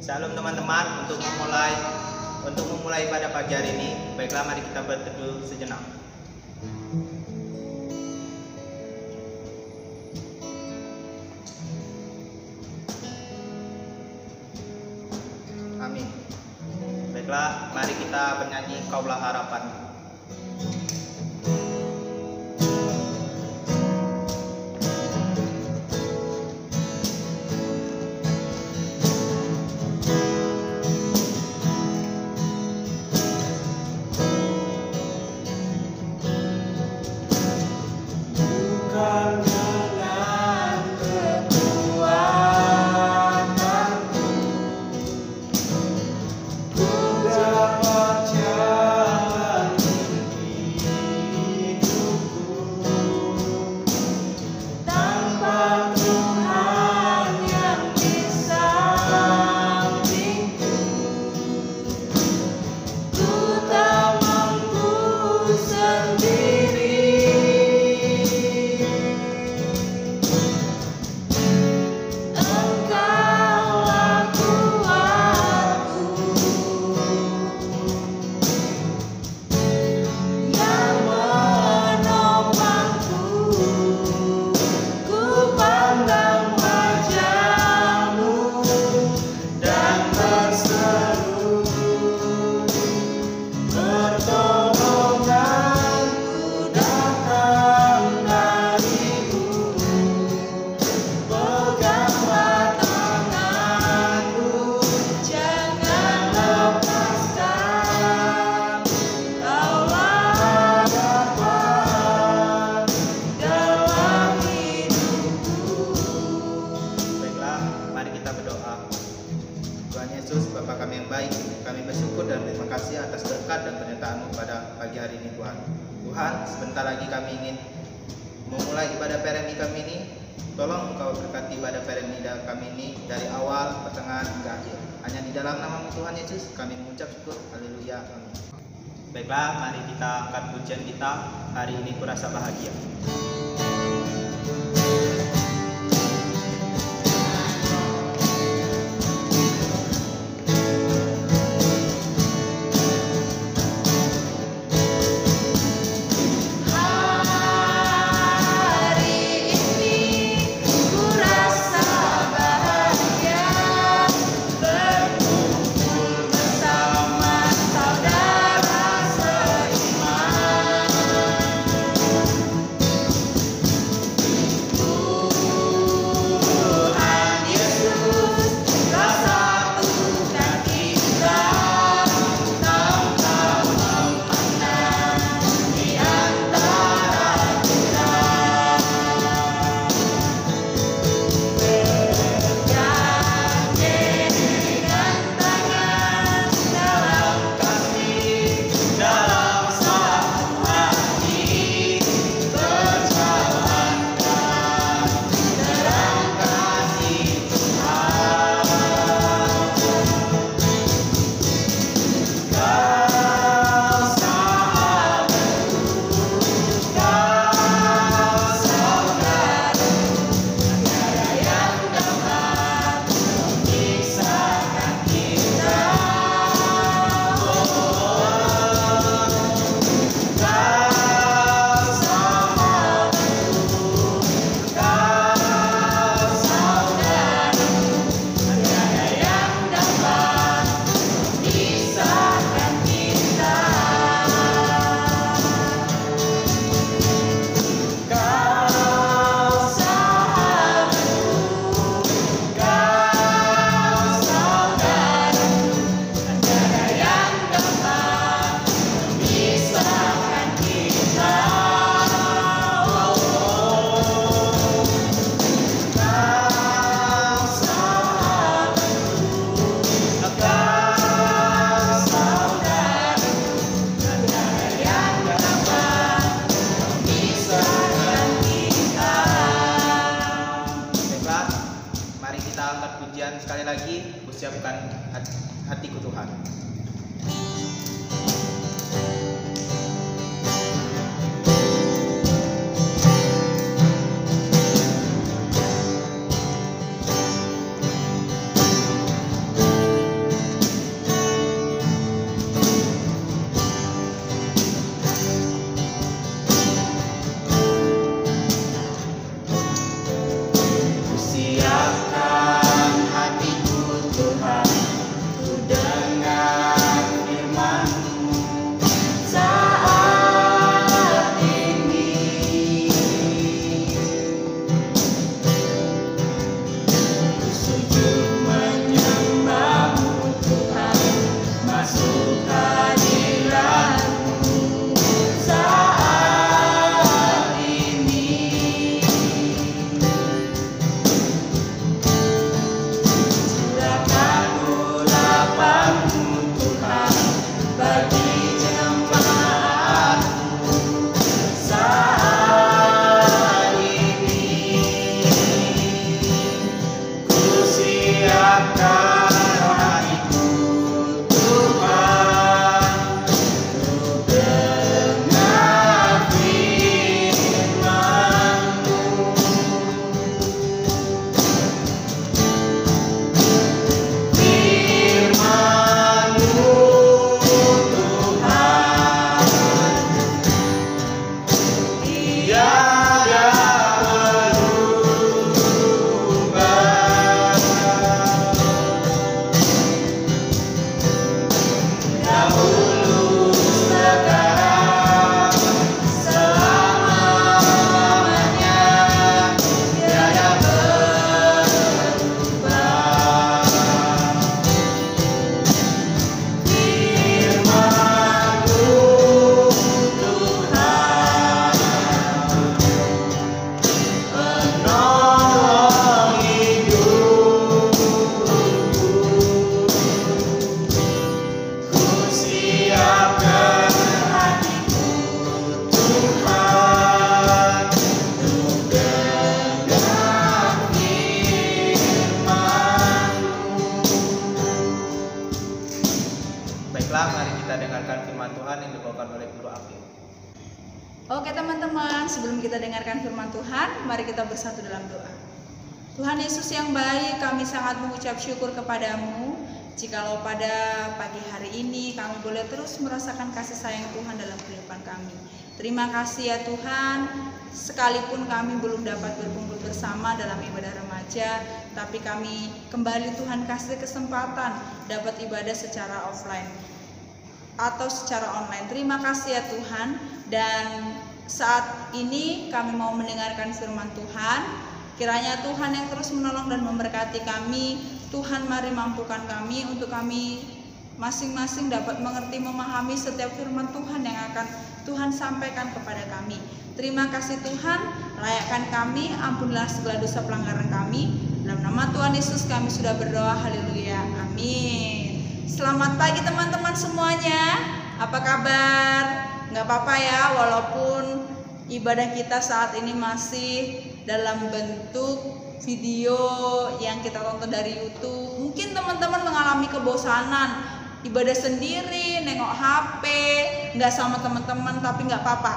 Shalom teman-teman, untuk memulai pada pagi hari ini, baiklah mari kita berteduh sejenak. Amin. Baiklah, mari kita bernyanyi Kaulah Harapan. Tuhan Yesus, Bapa kami yang baik, kami bersyukur dan terima kasih atas berkat dan penyertaan-Mu pada pagi hari ini Tuhan. Tuhan, sebentar lagi kami ingin memulai ibadah peremi kami ini. Tolong Engkau berkati ibadah peremi kami ini dari awal, pertengahan, hingga akhir. Hanya di dalam nama Tuhan Yesus kami mengucap syukur. Haleluya. Amin. Baiklah, mari kita angkat pujian kita. Hari ini kurasa bahagia. Sekali lagi, ucapkan hatiku Tuhan. mari kita dengarkan firman Tuhan yang dibawakan oleh Guru Apil. Oke teman-teman, sebelum kita dengarkan firman Tuhan, mari kita bersatu dalam doa. Tuhan Yesus yang baik, kami sangat mengucap syukur kepadamu jikalau pada pagi hari ini kami boleh terus merasakan kasih sayang Tuhan dalam kehidupan kami. Terima kasih ya Tuhan, sekalipun kami belum dapat berkumpul bersama dalam ibadah remaja, tapi kami kembali Tuhan kasih kesempatan dapat ibadah secara offline atau secara online. Terima kasih ya Tuhan. Dan saat ini kami mau mendengarkan firman Tuhan. Kiranya Tuhan yang terus menolong dan memberkati kami. Tuhan mari mampukan kami untuk kami masing-masing dapat mengerti, memahami setiap firman Tuhan yang akan Tuhan sampaikan kepada kami. Terima kasih Tuhan, layakkan kami, ampunilah segala dosa pelanggaran kami. Dalam nama Tuhan Yesus kami sudah berdoa, haleluya, amin. Selamat pagi teman-teman semuanya, apa kabar? Nggak apa-apa ya, walaupun ibadah kita saat ini masih dalam bentuk video yang kita tonton dari YouTube. Mungkin teman-teman mengalami kebosanan, ibadah sendiri, nengok HP, nggak sama teman-teman, tapi nggak apa-apa.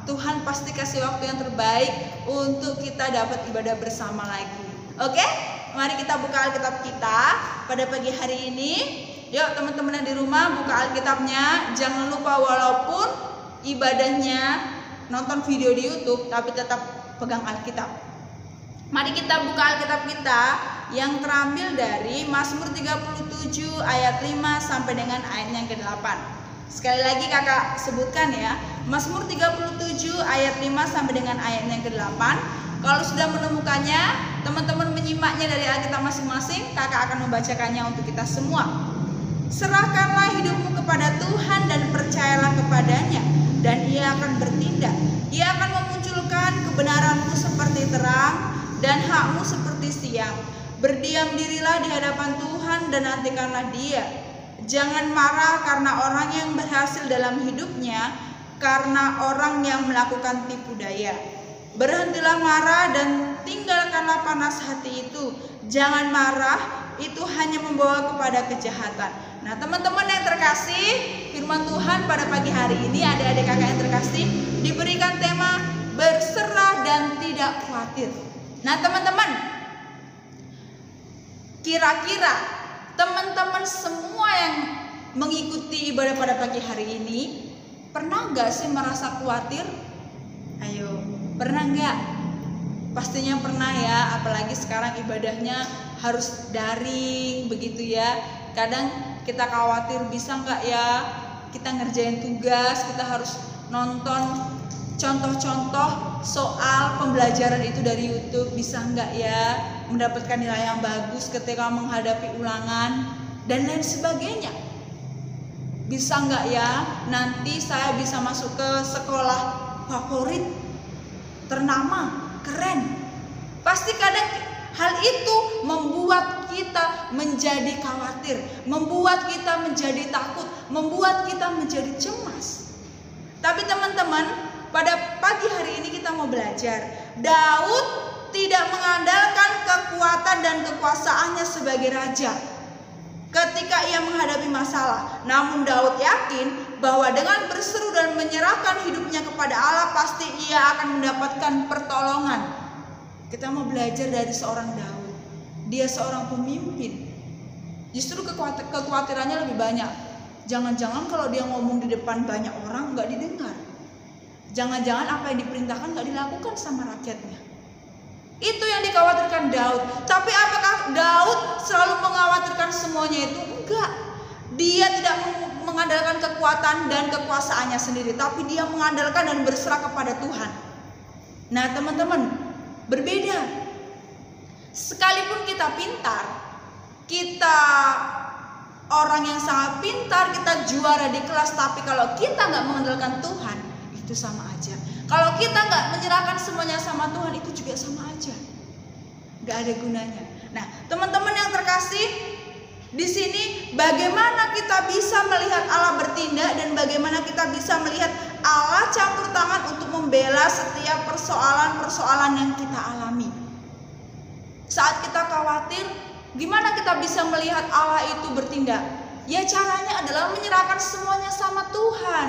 Tuhan pasti kasih waktu yang terbaik untuk kita dapat ibadah bersama lagi. Oke, mari kita buka Alkitab kita pada pagi hari ini. Yuk teman-teman yang di rumah buka Alkitabnya. Jangan lupa walaupun ibadahnya nonton video di YouTube, tapi tetap pegang Alkitab. Mari kita buka Alkitab kita yang terambil dari Mazmur 37 ayat 5 sampai dengan ayat yang ke-8. Sekali lagi kakak sebutkan ya, Mazmur 37 ayat 5 sampai dengan ayat yang ke-8. Kalau sudah menemukannya, teman-teman menyimaknya dari Alkitab masing-masing, kakak akan membacakannya untuk kita semua. Serahkanlah hidupmu kepada Tuhan dan percayalah kepadanya, dan ia akan bertindak. Ia akan memunculkan kebenaranmu seperti terang dan hakmu seperti siang. Berdiam dirilah di hadapan Tuhan dan nantikanlah Dia. Jangan marah karena orang yang berhasil dalam hidupnya, karena orang yang melakukan tipu daya. Berhentilah marah dan tinggalkanlah panas hati itu. Jangan marah, itu hanya membawa kepada kejahatan. Nah teman-teman yang terkasih, firman Tuhan pada pagi hari ini, adik-adik kakak yang terkasih, diberikan tema berserah dan tidak khawatir. Nah teman-teman, kira-kira teman-teman semua yang mengikuti ibadah pada pagi hari ini pernah nggak sih merasa khawatir? Ayo, pernah nggak? Pastinya pernah ya, apalagi sekarang ibadahnya harus daring begitu ya. Kadang kita khawatir bisa nggak ya kita ngerjain tugas, kita harus nonton contoh-contoh soal pembelajaran itu dari YouTube, bisa nggak ya mendapatkan nilai yang bagus ketika menghadapi ulangan dan lain sebagainya. Bisa nggak ya nanti saya bisa masuk ke sekolah favorit ternama, keren. Pasti kadang hal itu membuat kita menjadi khawatir, membuat kita menjadi takut, membuat kita menjadi cemas. Tapi teman-teman, pada pagi hari ini kita mau belajar. Daud tidak mengandalkan kekuatan dan kekuasaannya sebagai raja ketika ia menghadapi masalah. Namun Daud yakin bahwa dengan berseru dan menyerahkan hidupnya kepada Allah, pasti ia akan mendapatkan pertolongan. Kita mau belajar dari seorang Daud. Dia seorang pemimpin. Justru kekhawatirannya lebih banyak. Jangan-jangan kalau dia ngomong di depan banyak orang nggak didengar. Jangan-jangan apa yang diperintahkan nggak dilakukan sama rakyatnya. Itu yang dikhawatirkan Daud. Tapi apakah Daud selalu mengkhawatirkan semuanya itu? Enggak. Dia tidak mengandalkan kekuatan dan kekuasaannya sendiri, tapi dia mengandalkan dan berserah kepada Tuhan. Nah teman-teman, berbeda. Sekalipun kita pintar, kita orang yang sangat pintar, kita juara di kelas, tapi kalau kita nggak mengandalkan Tuhan, itu sama aja. Kalau kita nggak menyerahkan semuanya sama Tuhan, itu juga sama aja, nggak ada gunanya. Nah, teman-teman yang terkasih, di sini bagaimana kita bisa melihat Allah bertindak dan bagaimana kita bisa melihat Allah campur tangan untuk membela setiap persoalan-persoalan yang kita alami. Saat kita khawatir, gimana kita bisa melihat Allah itu bertindak? Ya caranya adalah menyerahkan semuanya sama Tuhan.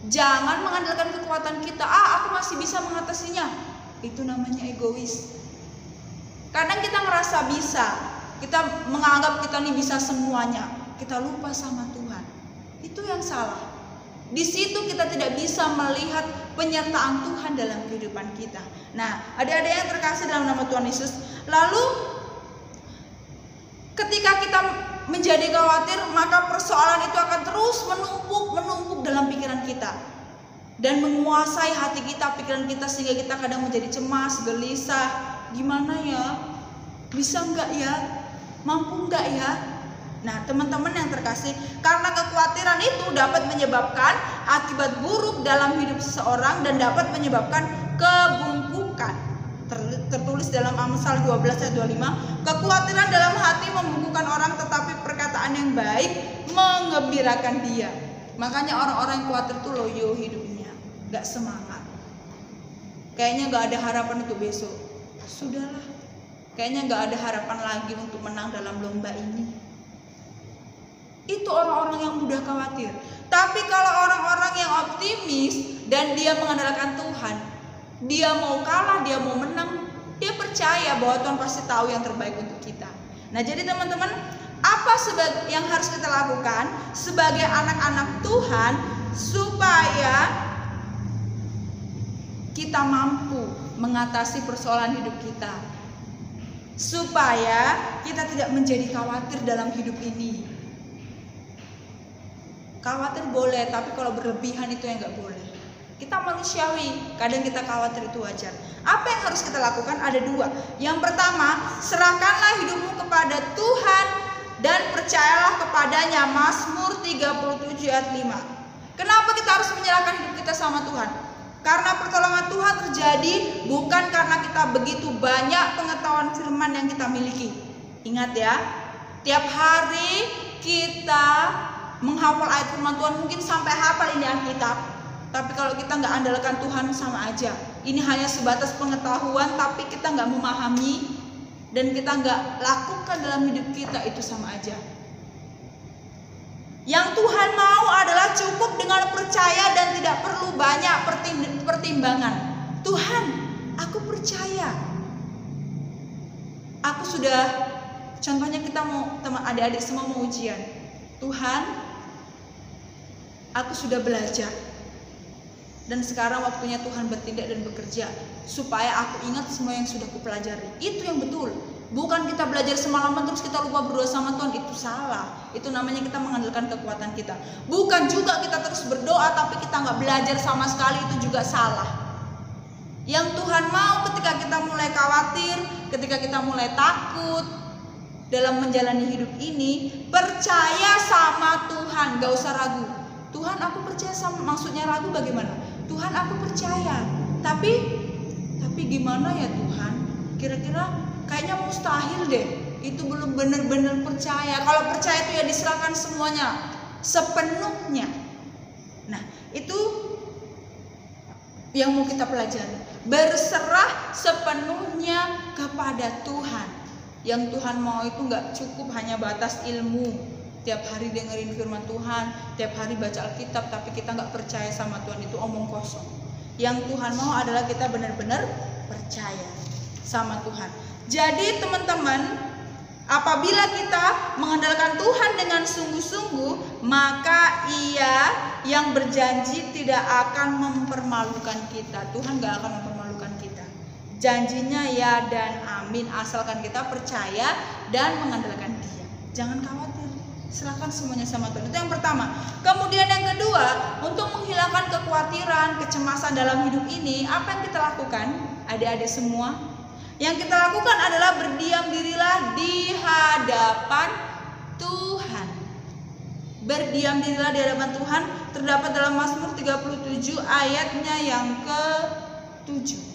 Jangan mengandalkan kekuatan kita. Aku masih bisa mengatasinya. Itu namanya egois. Kadang kita ngerasa bisa. Kita menganggap kita nih bisa semuanya. Kita lupa sama Tuhan. Itu yang salah. Di situ kita tidak bisa melihat penyertaan Tuhan dalam kehidupan kita. Nah, adik-adik yang terkasih dalam nama Tuhan Yesus, lalu ketika kita menjadi khawatir, maka persoalan itu akan terus menumpuk dalam pikiran kita dan menguasai hati kita, pikiran kita, sehingga kita kadang menjadi cemas, gelisah. Gimana ya? Bisa enggak ya? Mampu enggak ya? Nah, teman-teman yang terkasih, karena kekhawatiran itu dapat menyebabkan akibat buruk dalam hidup seseorang dan dapat menyebabkan kebungkukan. Tertulis dalam Amsal 12 ayat 25, kekhawatiran dalam hati membungkukkan orang, tetapi perkataan yang baik menggembirakan dia. Makanya orang-orang yang khawatir tuh loyo hidupnya, gak semangat. Kayaknya gak ada harapan untuk besok. Sudahlah, kayaknya gak ada harapan lagi untuk menang dalam lomba ini. Itu orang-orang yang mudah khawatir. Tapi kalau orang-orang yang optimis dan dia mengandalkan Tuhan, dia mau kalah, dia mau menang, dia percaya bahwa Tuhan pasti tahu yang terbaik untuk kita. Nah, jadi teman-teman, apa yang harus kita lakukan sebagai anak-anak Tuhan supaya kita mampu mengatasi persoalan hidup kita, supaya kita tidak menjadi khawatir dalam hidup ini. Khawatir boleh, tapi kalau berlebihan itu yang gak boleh. Kita manusiawi, kadang kita khawatir, itu wajar. Apa yang harus kita lakukan? Ada dua. Yang pertama, serahkanlah hidupmu kepada Tuhan dan percayalah kepadanya. Mazmur 37 ayat 5. Kenapa kita harus menyerahkan hidup kita sama Tuhan? Karena pertolongan Tuhan terjadi bukan karena kita begitu banyak pengetahuan firman yang kita miliki. Ingat ya, tiap hari kita menghafal ayat firman Tuhan, mungkin sampai hafal ini Alkitab. Tapi kalau kita nggak andalkan Tuhan, sama aja. Ini hanya sebatas pengetahuan, tapi kita nggak memahami dan kita nggak lakukan dalam hidup kita, itu sama aja. Yang Tuhan mau adalah cukup dengan percaya dan tidak perlu banyak pertimbangan. Tuhan, aku percaya. Aku sudah, contohnya kita mau, teman adik-adik semua mau ujian. Tuhan, aku sudah belajar. Dan sekarang waktunya Tuhan bertindak dan bekerja supaya aku ingat semua yang sudah kupelajari. Itu yang betul. Bukan kita belajar semalaman terus kita lupa berdoa sama Tuhan, itu salah. Itu namanya kita mengandalkan kekuatan kita. Bukan juga kita terus berdoa tapi kita nggak belajar sama sekali, itu juga salah. Yang Tuhan mau ketika kita mulai khawatir, ketika kita mulai takut dalam menjalani hidup ini, percaya sama Tuhan, gak usah ragu. Tuhan, aku percaya sama, maksudnya ragu bagaimana? Tuhan, aku percaya, tapi gimana ya Tuhan? Kira-kira kayaknya mustahil deh. Itu belum benar-benar percaya. Kalau percaya itu ya diserahkan semuanya sepenuhnya. Nah, itu yang mau kita pelajari. Berserah sepenuhnya kepada Tuhan. Yang Tuhan mau itu nggak cukup hanya batas ilmu, tiap hari dengerin firman Tuhan, tiap hari baca Alkitab, tapi kita nggak percaya sama Tuhan, itu omong kosong. Yang Tuhan mau adalah kita benar-benar percaya sama Tuhan. Jadi teman-teman, apabila kita mengandalkan Tuhan dengan sungguh-sungguh, maka Ia yang berjanji tidak akan mempermalukan kita. Tuhan nggak akan mempermalukan kita. Janjinya ya dan amin, asalkan kita percaya dan mengandalkan Dia. Jangan khawatir, serahkan semuanya sama Tuhan. Itu yang pertama. Kemudian yang kedua, untuk menghilangkan kekhawatiran, kecemasan dalam hidup ini, apa yang kita lakukan? Adik-adik semua, yang kita lakukan adalah berdiam dirilah di hadapan Tuhan. Berdiam dirilah di hadapan Tuhan terdapat dalam Mazmur 37 ayatnya yang ke-7.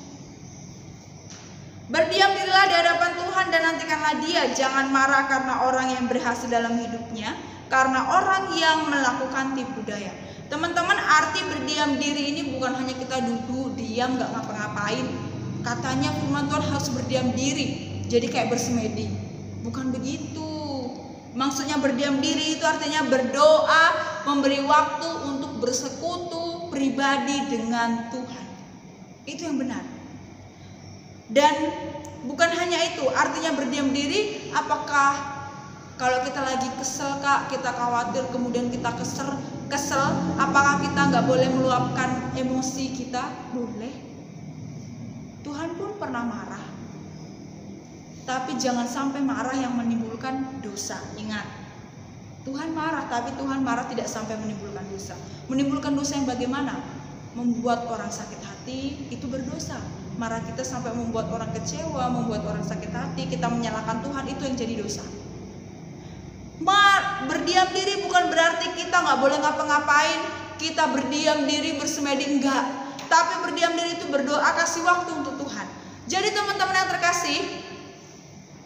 Berdiam dirilah di hadapan Tuhan dan nantikanlah Dia. Jangan marah karena orang yang berhasil dalam hidupnya, karena orang yang melakukan tipu daya. Teman-teman, arti berdiam diri ini bukan hanya kita duduk diam gak ngapa-ngapain. Katanya firman Tuhan harus berdiam diri, jadi kayak bersemedi. Bukan begitu. Maksudnya berdiam diri itu artinya berdoa, memberi waktu untuk bersekutu pribadi dengan Tuhan. Itu yang benar. Dan bukan hanya itu, artinya berdiam diri, apakah kalau kita lagi kesel Kak, kita khawatir, kemudian kita kesel, apakah kita nggak boleh meluapkan emosi kita? Boleh. Tuhan pun pernah marah. Tapi jangan sampai marah yang menimbulkan dosa. Ingat, Tuhan marah, tapi Tuhan marah tidak sampai menimbulkan dosa. Menimbulkan dosa yang bagaimana? Membuat orang sakit hati, itu berdosa. Marah kita sampai membuat orang kecewa, membuat orang sakit hati, kita menyalahkan Tuhan, itu yang jadi dosa. Berdiam diri bukan berarti kita nggak boleh ngapa-ngapain, kita berdiam diri bersemedi, enggak. Tapi berdiam diri itu berdoa, kasih waktu untuk Tuhan. Jadi teman-teman yang terkasih,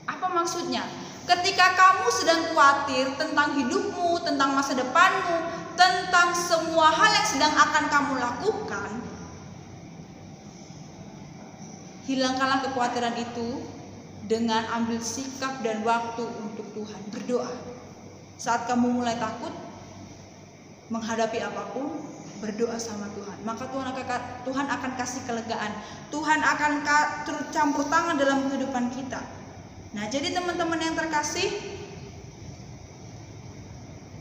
apa maksudnya? Ketika kamu sedang khawatir tentang hidupmu, tentang masa depanmu, tentang semua hal yang sedang akan kamu lakukan, hilangkanlah kekhawatiran itu dengan ambil sikap dan waktu untuk Tuhan. Berdoa. Saat kamu mulai takut menghadapi apapun, berdoa sama Tuhan. Maka Tuhan akan kasih kelegaan. Tuhan akan turut campur tangan dalam kehidupan kita. Nah, jadi teman-teman yang terkasih,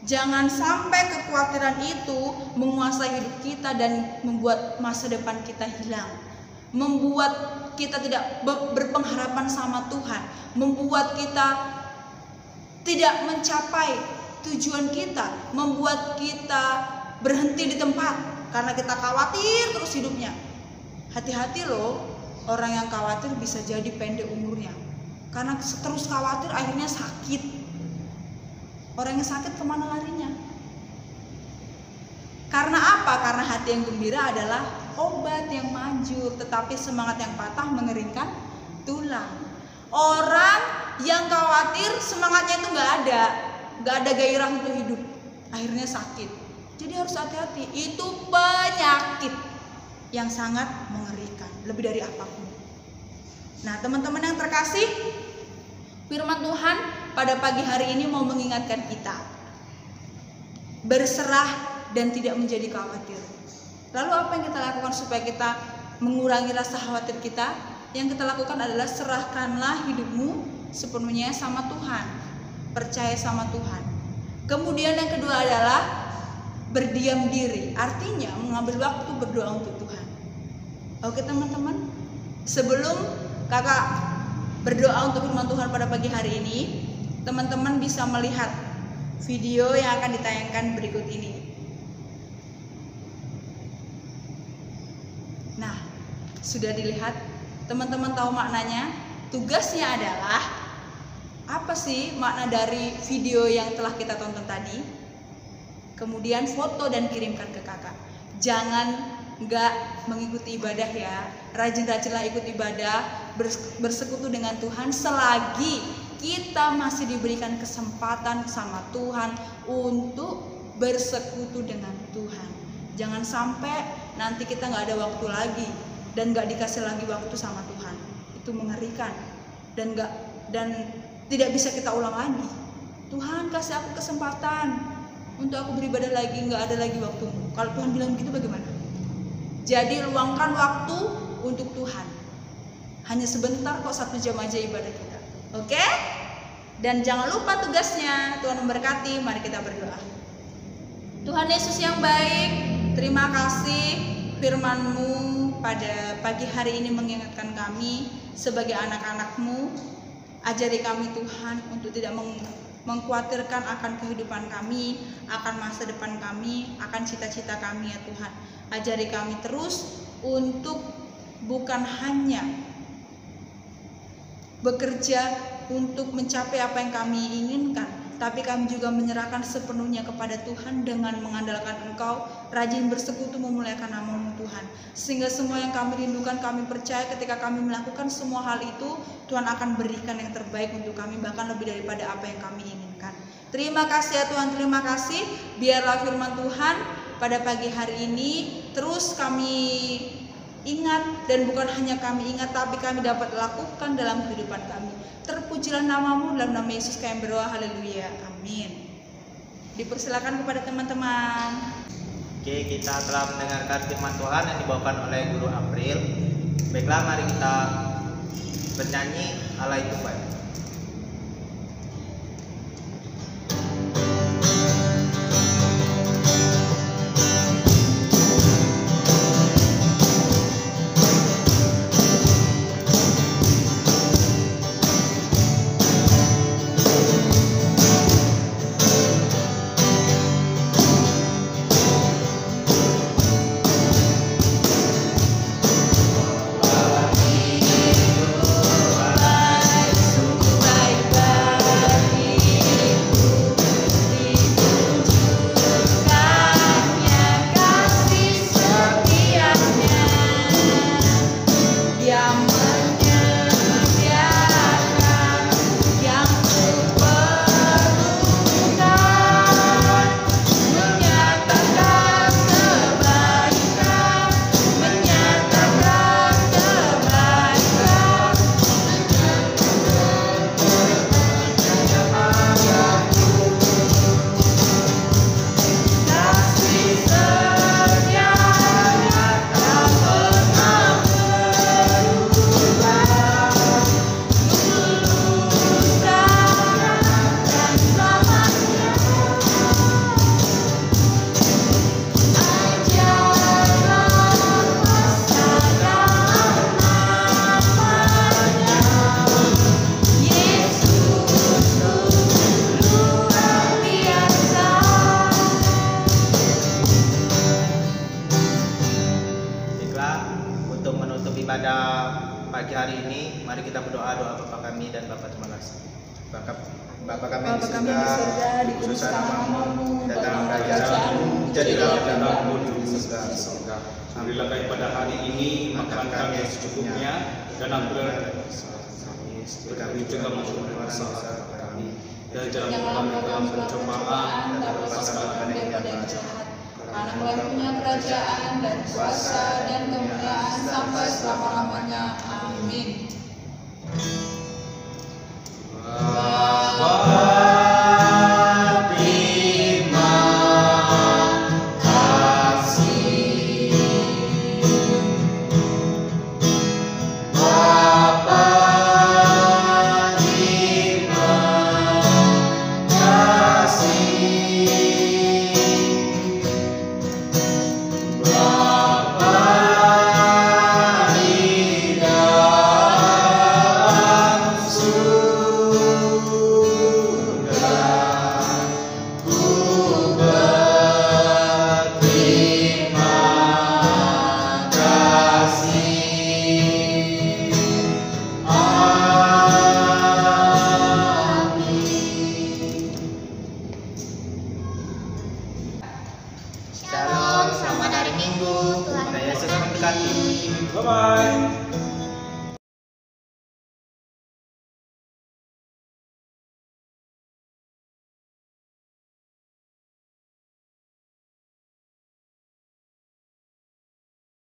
jangan sampai kekhawatiran itu menguasai hidup kita dan membuat masa depan kita hilang. Membuat kita tidak berpengharapan sama Tuhan, membuat kita tidak mencapai tujuan kita, membuat kita berhenti di tempat karena kita khawatir terus hidupnya. Hati-hati loh, orang yang khawatir bisa jadi pendek umurnya. Karena terus khawatir akhirnya sakit. Orang yang sakit kemana larinya? Karena apa? Karena hati yang gembira adalah obat yang manjur, tetapi semangat yang patah mengeringkan tulang. Orang yang khawatir semangatnya itu nggak ada gairah untuk hidup, akhirnya sakit. Jadi harus hati-hati, itu penyakit yang sangat mengerikan, lebih dari apapun. Nah, teman-teman yang terkasih, firman Tuhan pada pagi hari ini mau mengingatkan kita berserah dan tidak menjadi khawatir. Lalu apa yang kita lakukan supaya kita mengurangi rasa khawatir kita? Yang kita lakukan adalah serahkanlah hidupmu sepenuhnya sama Tuhan, percaya sama Tuhan. Kemudian yang kedua adalah berdiam diri, artinya mengambil waktu berdoa untuk Tuhan. Oke teman-teman, sebelum kakak berdoa untuk firman Tuhan pada pagi hari ini, teman-teman bisa melihat video yang akan ditayangkan berikut ini. Nah, sudah dilihat? Teman-teman tahu maknanya? Tugasnya adalah apa sih makna dari video yang telah kita tonton tadi? Kemudian foto dan kirimkan ke kakak. Jangan nggak mengikuti ibadah ya. Rajin-rajinlah ikut ibadah, bersekutu dengan Tuhan selagi kita masih diberikan kesempatan sama Tuhan untuk bersekutu dengan Tuhan. Jangan sampai nanti kita nggak ada waktu lagi dan nggak dikasih lagi waktu sama Tuhan. Itu mengerikan dan tidak bisa kita ulang lagi. Tuhan kasih aku kesempatan untuk aku beribadah lagi, nggak ada lagi waktumu. Kalau Tuhan bilang begitu bagaimana? Jadi luangkan waktu untuk Tuhan. Hanya sebentar kok, 1 jam aja ibadah kita. Oke? Dan jangan lupa tugasnya. Tuhan memberkati. Mari kita berdoa. Tuhan Yesus yang baik, terima kasih firman-Mu pada pagi hari ini mengingatkan kami sebagai anak-anak-Mu. Ajari kami Tuhan untuk tidak mengkhawatirkan akan kehidupan kami, akan masa depan kami, akan cita-cita kami ya Tuhan. Ajari kami terus untuk bukan hanya bekerja untuk mencapai apa yang kami inginkan, tapi kami juga menyerahkan sepenuhnya kepada Tuhan dengan mengandalkan Engkau, rajin bersekutu memuliakan nama-Mu Tuhan. Sehingga semua yang kami rindukan, kami percaya ketika kami melakukan semua hal itu, Tuhan akan berikan yang terbaik untuk kami, bahkan lebih daripada apa yang kami inginkan. Terima kasih ya Tuhan, terima kasih. Biarlah firman Tuhan pada pagi hari ini terus kami ingat, dan bukan hanya kami ingat, tapi kami dapat lakukan dalam kehidupan kami. Terpujilah namamu, dalam nama Yesus kami berdoa, haleluya, amin. Dipersilakan kepada teman-teman. Oke, kita telah mendengarkan firman Tuhan yang dibawakan oleh Guru April. Baiklah, mari kita bernyanyi Allah itu baik. Pada pagi hari ini, mari kita berdoa doa Bapa kami dan Bapa terima kasih. Bapa kami di surga, dikuduskan namamu, datang kerajaanmu, jadilah kehendakmu di surga. Berilah kami pada hari ini makanan kami yang secukupnya, dan ampunilah kami juga masuk ke dalam kami, dan jangan kami dalam pencobaan, dan lepaskan kami dari yang jahat. Karena punya kerajaan dan kuasa dan kemuliaan sampai selama-lamanya. Amin.